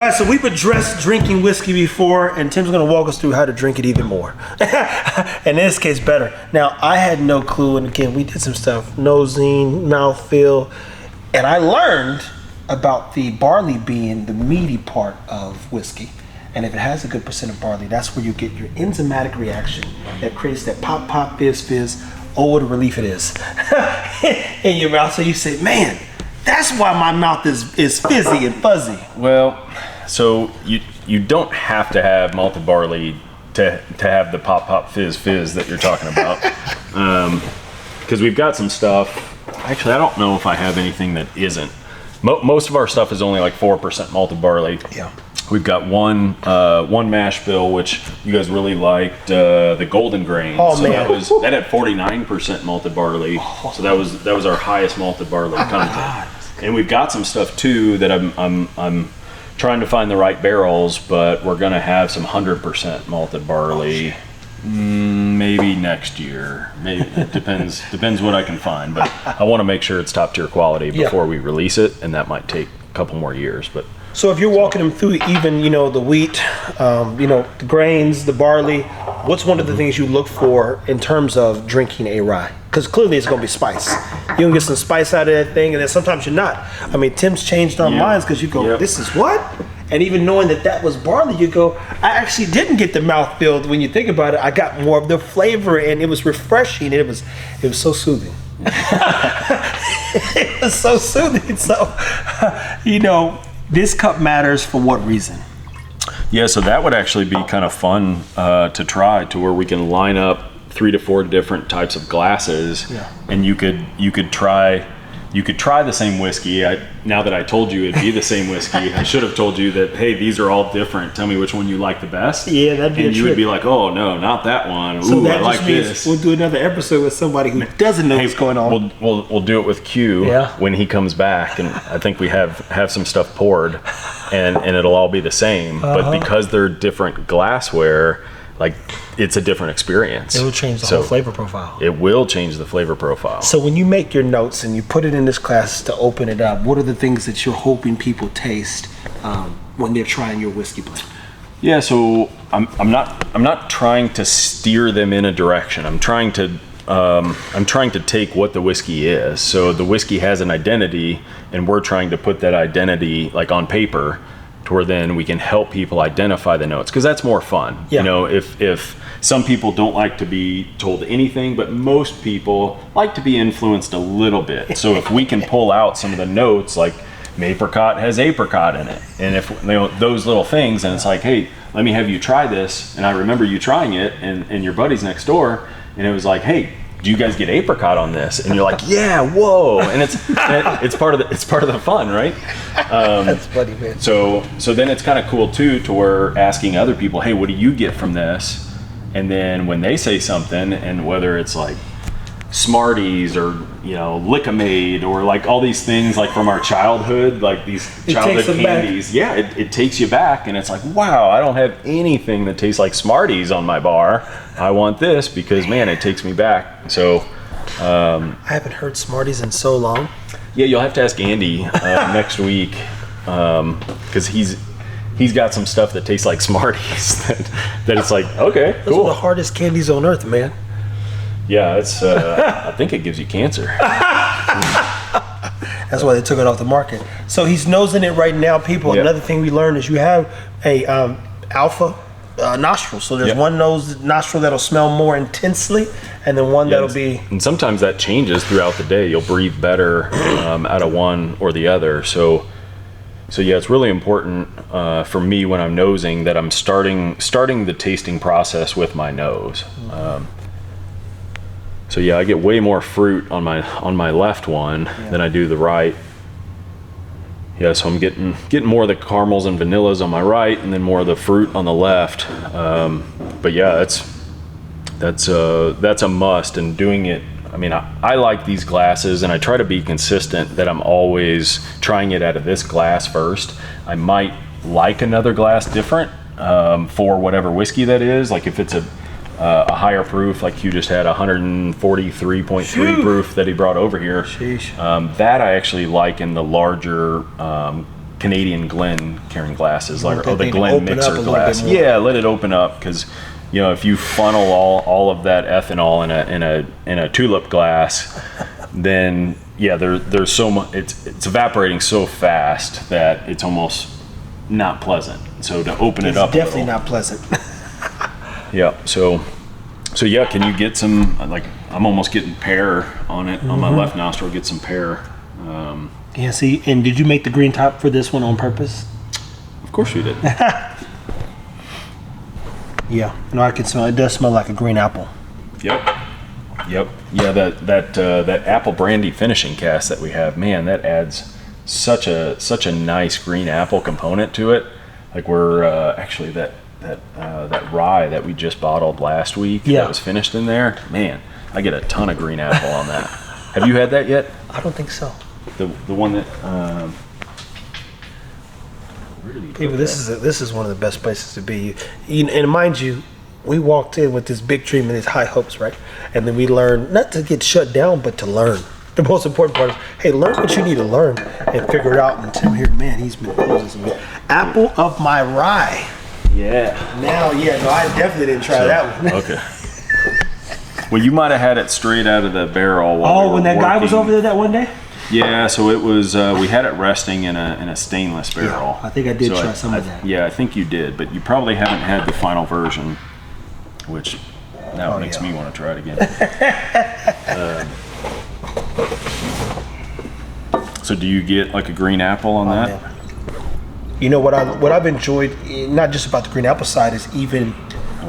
All right, so we've addressed drinking whiskey before, and Tim's going to walk us through how to drink it even more. In this case, better. Now, I had no clue, and again, we did some stuff, nosing, mouthfeel, and I learned about the barley being the meaty part of whiskey. And if it has a good percent of barley, that's where you get your enzymatic reaction that creates that pop, pop, fizz, fizz. Oh, what a relief it is in your mouth. So you say, man, that's why my mouth is fizzy and fuzzy. Well, so you don't have to have malted barley to have the pop pop fizz fizz that you're talking about, because we've got some stuff. Actually, I don't know if I have anything that isn't. Most of our stuff is only like 4% malted barley. Yeah. We've got one mash bill, which you guys really liked, the golden grain. Oh, so man. that had 49% malted barley. So that was our highest malted barley content. God. And we've got some stuff too that I'm trying to find the right barrels, but we're gonna have some 100% malted barley. Maybe next year. Maybe it depends what I can find. But I want to make sure it's top tier quality before we release it, and that might take a couple more years. But So if you're walking them through even, the wheat, the grains, the barley, what's one of the things you look for in terms of drinking a rye? Because clearly it's going to be spice. You're going to get some spice out of that thing, and then sometimes you're not. I mean, Tim's changed our minds because you go, this is what? And even knowing that was barley, you go, I actually didn't get the mouth filled. When you think about it, I got more of the flavor, and it was refreshing. It was so soothing. It was so soothing. So, this cup matters for what reason? yeah, so that would actually be kind of fun to try, to where we can line up 3 to 4 different types of glasses, and you could try the same whiskey. Now that I told you it'd be the same whiskey, I should have told you that, hey, these are all different. Tell me which one you like the best. Yeah, that'd be. And you would be like, oh no, not that one. Ooh, so that I like this. We'll do another episode with somebody who doesn't know what's going on. We'll do it with Q when he comes back, and I think we have some stuff poured, and it'll all be the same. But because they're different glassware, like, it's a different experience. It will change the whole flavor profile. It will change the flavor profile. So when you make your notes and you put it in this class to open it up, what are the things that you're hoping people taste when they're trying your whiskey blend? Yeah, so I'm not trying to steer them in a direction. I'm trying to take what the whiskey is. So the whiskey has an identity, and we're trying to put that identity like on paper, to where then we can help people identify the notes, because that's more fun. Yeah. If some people don't like to be told anything, but most people like to be influenced a little bit. So if we can pull out some of the notes, like apricot has apricot in it, and if those little things, and it's like, hey, let me have you try this, and I remember you trying it, and your buddy's next door, and it was like, hey, do you guys get apricot on this? And you're like, yeah, whoa, and it's part of the fun, right? That's funny, man. So then it's kind of cool too, to where asking other people, hey, what do you get from this? And then when they say something, and whether it's like Smarties or Lick-A-Maid or like all these things like from our childhood, like these childhood candies, it takes you back, and it's like, wow, I don't have anything that tastes like Smarties on my bar. I want this because, man, it takes me back. So I haven't heard Smarties in so long. Yeah, you'll have to ask Andy next week, because he's got some stuff that tastes like Smarties that it's like, okay, cool. Those are the hardest candies on earth, man. Yeah, it's. I think it gives you cancer. That's why they took it off the market. So he's nosing it right now, people. Yeah. Another thing we learned is you have a alpha nostril. So there's one nostril that'll smell more intensely, and then one that'll be. And sometimes that changes throughout the day. You'll breathe better out of one or the other. So yeah, it's really important for me when I'm nosing that I'm starting the tasting process with my nose. So yeah, I get way more fruit on my left one than I do the right. Yeah, so I'm getting more of the caramels and vanillas on my right, and then more of the fruit on the left. But yeah, that's a must. And doing it, I mean, I like these glasses, and I try to be consistent that I'm always trying it out of this glass first. I might like another glass different for whatever whiskey that is. Like if it's a higher proof, like Hugh just had 143.3 proof that he brought over here. That I actually like in the larger Canadian Glen carrying glasses, like that the thing to Glen open up mixer a little glass. bit more. Yeah, let it open up, because if you funnel all of that ethanol in a tulip glass, then there's so much. It's evaporating so fast that it's almost not pleasant. So to open it up, it's definitely not pleasant. Yeah. So yeah, can you get some, like, I'm almost getting pear on it, on my left nostril, get some pear. Yeah, see, and did you make the green top for this one on purpose? Of course we did. Yeah, no, I can smell it. It does smell like a green apple. Yep. Yeah, that apple brandy finishing cast that we have, man, that adds such a nice green apple component to it. Like, we're actually that rye that we just bottled last week that was finished in there, man, I get a ton of green apple on that. Have you had that yet? I don't think so. The one that where did he put People, that? this is one of the best places to be. And mind you, we walked in with this big dream and these high hopes, right? And then we learned not to get shut down, but to learn. The most important part is, hey, learn what you need to learn and figure it out. And Tim here, man, he's been closing some. Apple of my rye. Yeah. Now, no, I definitely didn't try that one. Okay. Well, you might have had it straight out of the barrel. When that guy was over there that one day? Yeah, so it was. We had it resting in a stainless barrel. Yeah, I think I did try some of that. Yeah, I think you did, but you probably haven't had the final version, which now makes me want to try it again. So do you get like a green apple on that? Man. You know what I've enjoyed, not just about the green apple side, is even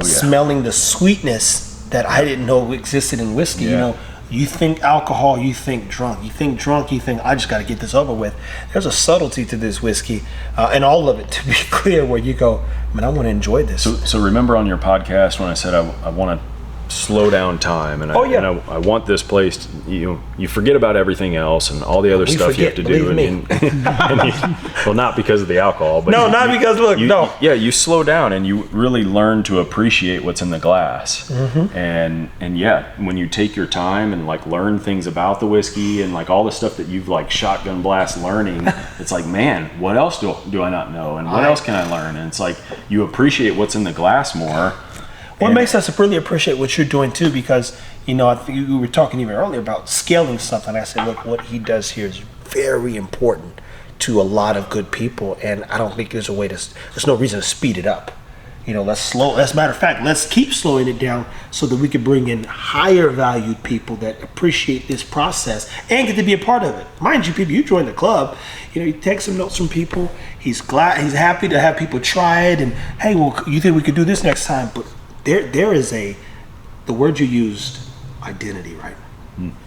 smelling the sweetness that I didn't know existed in whiskey. Yeah. You think alcohol, you think drunk. You think drunk, you think I just got to get this over with. There's a subtlety to this whiskey, and all of it, to be clear, where you go, man, I want to enjoy this. So remember on your podcast when I said I want to slow down time, and I want this place to, you forget about everything else and all the other stuff you have to do, and well, not because of the alcohol, but you slow down and you really learn to appreciate what's in the glass. And when you take your time and like learn things about the whiskey and like all the stuff that you've like shotgun blast learning, it's like, man, what else do I not know, and what else can I learn? And it's like you appreciate what's in the glass more. What makes us really appreciate what you're doing too, because I think we were talking even earlier about scaling something. I said, look, what he does here is very important to a lot of good people, and I don't think there's no reason to speed it up. Let's slow. As a matter of fact, let's keep slowing it down so that we can bring in higher valued people that appreciate this process and get to be a part of it. Mind you, people, you join the club. You take some notes from people. He's happy to have people try it, and hey, well, you think we could do this next time? But there is the word you used, identity, right?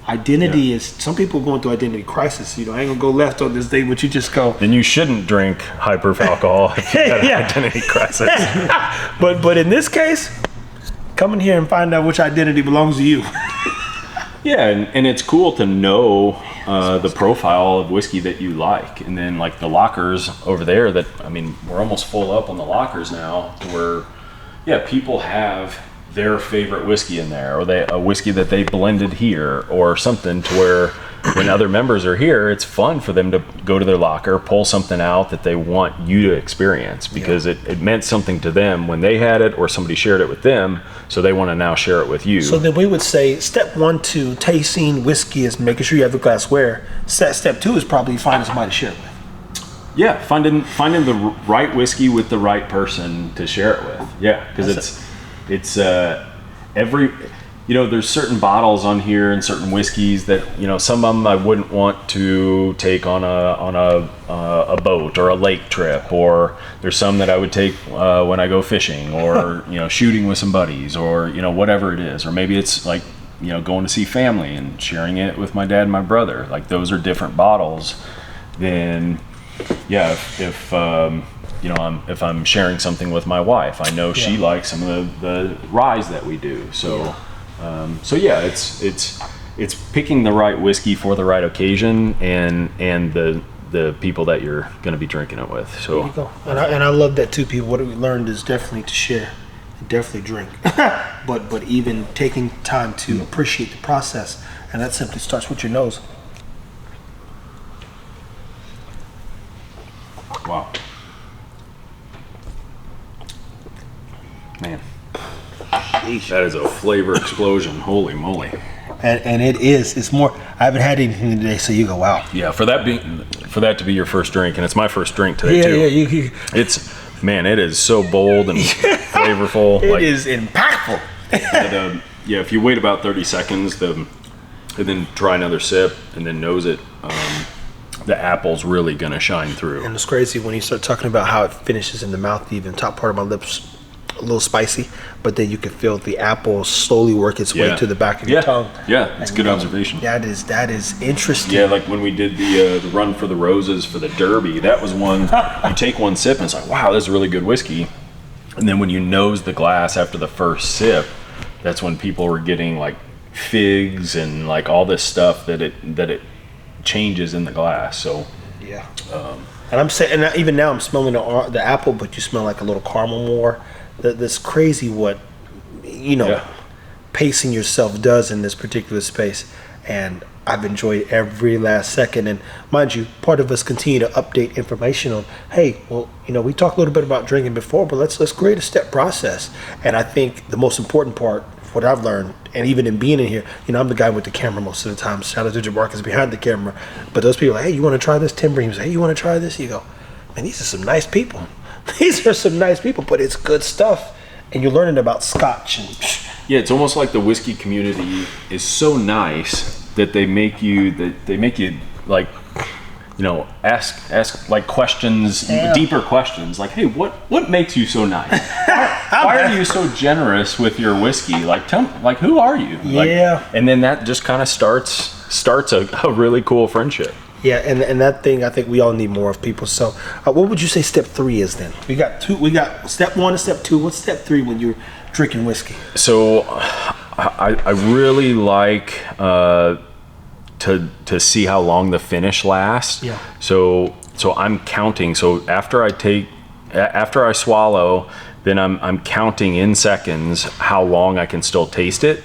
Identity is, some people are going through identity crisis. I ain't gonna go left on this day, but you just go. Then you shouldn't drink high proof alcohol if you got an identity crisis. But in this case, come in here and find out which identity belongs to you. Yeah, and it's cool to know the profile of whiskey that you like, and then like the lockers over there. We're almost full up on the lockers now, where people have their favorite whiskey in there, or a whiskey that they blended here, or something, to where when other members are here, it's fun for them to go to their locker, pull something out that they want you to experience, because it meant something to them when they had it, or somebody shared it with them, so they want to now share it with you. So then we would say step 1 to tasting whiskey is making sure you have the glassware. Step 2 is probably finding somebody to share it with. Yeah, finding the right whiskey with the right person to share it with. Yeah, because it's there's certain bottles on here and certain whiskeys that some of them I wouldn't want to take on a boat or a lake trip, or there's some that I would take when I go fishing, or shooting with some buddies, or whatever it is, or maybe it's like going to see family and sharing it with my dad and my brother. Like, those are different bottles than if I'm sharing something with my wife, I know she likes some of the ryes that we do. So, it's picking the right whiskey for the right occasion, and the people that you're going to be drinking it with. So there you go. And I love that too, people. What we learned is definitely to share, definitely drink, but even taking time to appreciate the process, and that simply starts with your nose. Man, that is a flavor explosion. Holy moly. And it is. It's more. I haven't had anything today, so you go, wow. Yeah, for that to be your first drink, and it's my first drink today too. Yeah. It is so bold and flavorful. It is impactful. If you wait about 30 seconds, and then try another sip, and then nose it, the apple's really gonna shine through. And it's crazy when you start talking about how it finishes in the mouth. Even top part of my lips, a little spicy, but then you can feel the apple slowly work its way to the back of your tongue. Yeah, it's a good observation. That is interesting. Yeah, like when we did the run for the roses for the Derby, that was one. You take one sip and it's like, wow, this is really good whiskey. And then when you nose the glass after the first sip, that's when people were getting like figs and like all this stuff that it changes in the glass. So yeah. And I'm saying, and even now I'm smelling the apple, but you smell like a little caramel more. That's crazy what pacing yourself does in this particular space, and I've enjoyed every last second. And mind you, part of us continue to update information on, hey, well, we talked a little bit about drinking before, but let's create a step process. And I think the most important part, what I've learned, and even in being in here, I'm the guy with the camera most of the time. Shout out to Jamarcus behind the camera. But those people are like, hey, you want to try this? Tim brings, hey, you want to try this? You go, man, these are some nice people. These are some nice people, but it's good stuff. And you're learning about Scotch. Yeah, it's almost like the whiskey community is so nice that they make you like, ask like questions, deeper questions. Like, hey, what makes you so nice? Why are you so generous with your whiskey? Like, tell me, like, who are you? Like, and then that just kind of starts a really cool friendship. Yeah, and that thing I think we all need more of people. So, what would you say step 3 is then? We got step 1 and step 2. What's step 3 when you're drinking whiskey? So, I really like to see how long the finish lasts. Yeah. So I'm counting. So after I swallow, then I'm counting in seconds how long I can still taste it.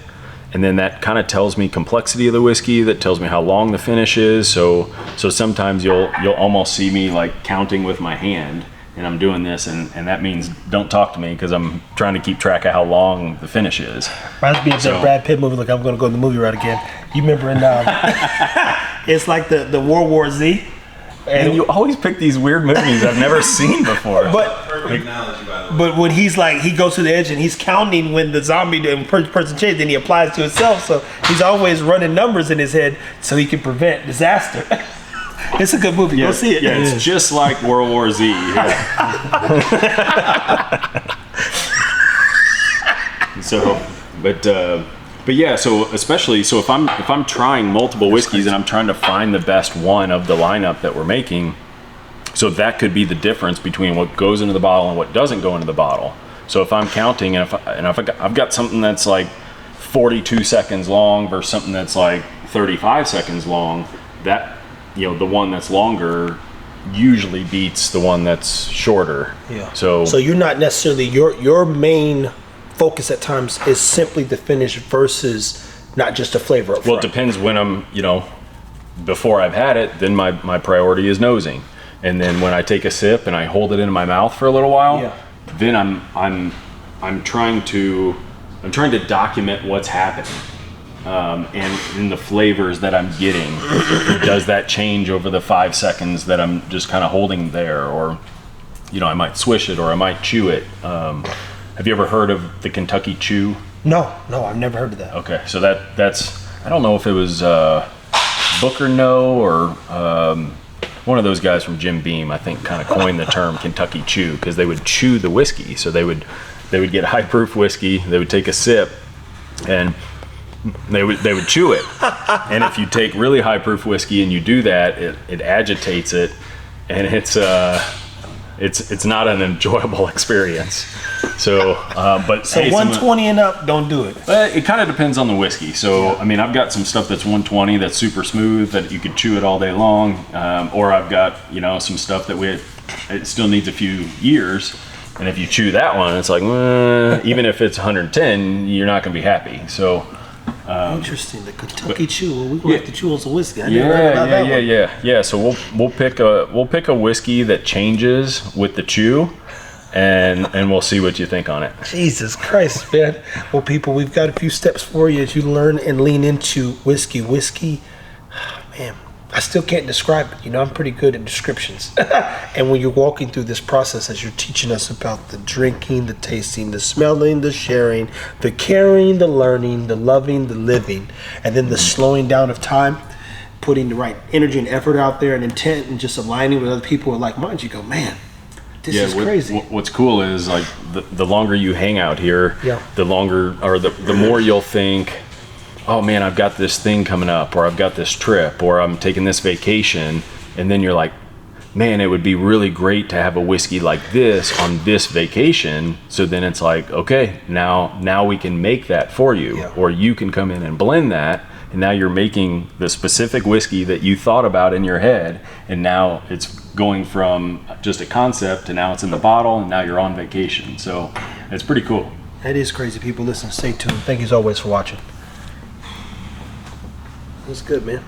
And then that kind of tells me complexity of the whiskey. That tells me how long the finish is. So sometimes you'll almost see me like counting with my hand, and I'm doing this, and that means don't talk to me because I'm trying to keep track of how long the finish is. Reminds me of that Brad Pitt movie. Like, I'm going to go to the movie route again. You remember in it's like the World War Z. And you always pick these weird movies I've never seen before. But when he's like, he goes to the edge and he's counting when the zombie person changes, then he applies to himself. So he's always running numbers in his head so he can prevent disaster. It's a good movie. Go see it. Yeah, it's just like World War Z. Yeah. But yeah, so especially if I'm trying multiple whiskeys and I'm trying to find the best one of the lineup that we're making, so that could be the difference between what goes into the bottle and what doesn't go into the bottle. So if I'm counting and if I've got something that's like 42 seconds long versus something that's like 35 seconds long, that the one that's longer usually beats the one that's shorter. Yeah. So you're not necessarily your main focus at times is simply the finish versus not just the flavor up front. Well, it depends when I'm, before I've had it, then my priority is nosing. And then when I take a sip and I hold it in my mouth for a little while, then I'm trying to document what's happening. And in the flavors that I'm getting, does that change over the 5 seconds that I'm just kind of holding there? Or, I might swish it or I might chew it. Have you ever heard of the Kentucky Chew? No, I've never heard of that. Okay, so that's I don't know if it was Booker No or one of those guys from Jim Beam, I think, kind of coined the term Kentucky Chew because they would chew the whiskey. So they would get high proof whiskey, they would take a sip, and they would chew it. And if you take really high proof whiskey and you do that, it agitates it, and it's not an enjoyable experience. So, but so hey, 120 and up, don't do it. It kind of depends on the whiskey. So, I mean, I've got some stuff that's 120 that's super smooth that you could chew it all day long, or I've got some stuff that it still needs a few years, and if you chew that one, it's like even if it's 110, you're not going to be happy. So. Interesting, the Kentucky Chew. Well, we're gonna have to chew on some whiskey. I never heard about that one. Yeah. So we'll pick a whiskey that changes with the chew, and we'll see what you think on it. Jesus Christ, man. Well, people, we've got a few steps for you as you learn and lean into whiskey. Whiskey, man, I still can't describe it. You know, I'm pretty good at descriptions. And when you're walking through this process, as you're teaching us about the drinking, the tasting, the smelling, the sharing, the caring, the learning, the loving, the living, and then the slowing down of time, putting the right energy and effort out there and intent and just aligning with other people with like minds, you go, man, this is crazy. What's cool is like the longer you hang out here, Yeah. the longer or the more you'll think, oh man, I've got this thing coming up, or I've got this trip, or I'm taking this vacation, and then you're like, man, it would be really great to have a whiskey like this on this vacation. So then it's like, okay, now we can make that for you, Yeah. or you can come in and blend that. And now you're making the specific whiskey that you thought about in your head, and now it's going from just a concept to now it's in the bottle, and now you're on vacation. So it's pretty cool. That is crazy, people. Listen, stay tuned. Thank you as always for watching. That's good, man.